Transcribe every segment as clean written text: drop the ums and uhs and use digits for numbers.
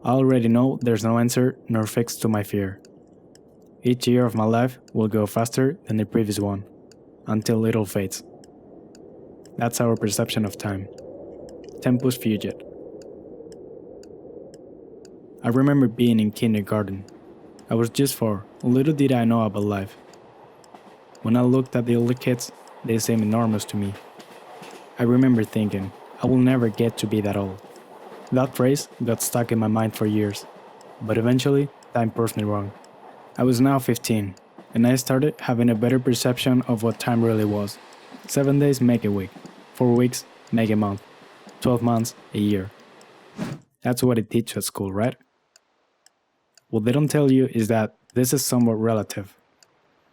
I already know there's no answer nor fix to my fear. Each year of my life will go faster than the previous one, until it all fades. That's our perception of time. Tempus fugit. I remember being in kindergarten. I was just 4, little did I know about life. When I looked at the older kids, they seemed enormous to me. I remember thinking, I will never get to be that old. That phrase got stuck in my mind for years, but eventually, time proved me wrong. I was now 15, and I started having a better perception of what time really was. 7 days make a week, 4 weeks make a month, 12 months a year. That's what it teaches at school, right? What they don't tell you is that this is somewhat relative.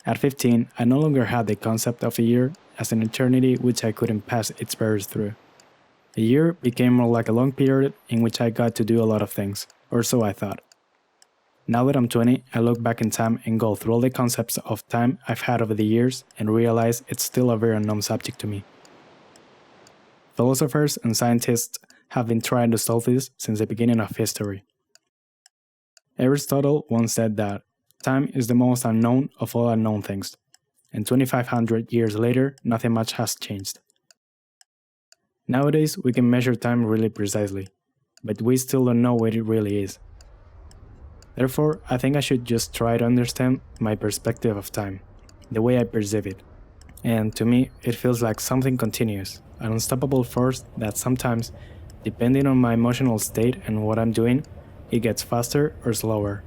At 15, I no longer had the concept of a year as an eternity which I couldn't pass its barriers through. A year became more like a long period in which I got to do a lot of things, or so I thought. Now that I'm 20, I look back in time and go through all the concepts of time I've had over the years and realize it's still a very unknown subject to me. Philosophers and scientists have been trying to solve this since the beginning of history. Aristotle once said that time is the most unknown of all unknown things, and 2,500 years later, nothing much has changed. Nowadays, we can measure time really precisely, but we still don't know what it really is. Therefore, I think I should just try to understand my perspective of time, the way I perceive it. And to me, it feels like something continuous, an unstoppable force that sometimes, depending on my emotional state and what I'm doing, it gets faster or slower.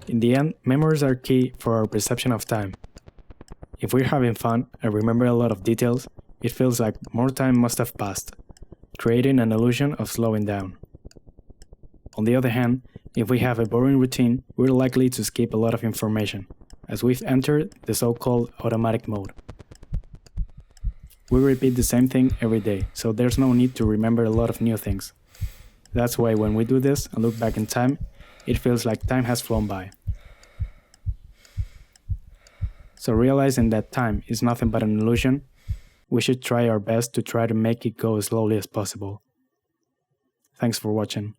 In the end, memories are key for our perception of time. If we're having fun and remember a lot of details, it feels like more time must have passed, creating an illusion of slowing down. On the other hand, if we have a boring routine, we're likely to skip a lot of information, as we've entered the so-called automatic mode. We repeat the same thing every day, so there's no need to remember a lot of new things. That's why when we do this and look back in time, it feels like time has flown by. So realizing that time is nothing but an illusion, we should try our best to try to make it go as slowly as possible. Thanks for watching.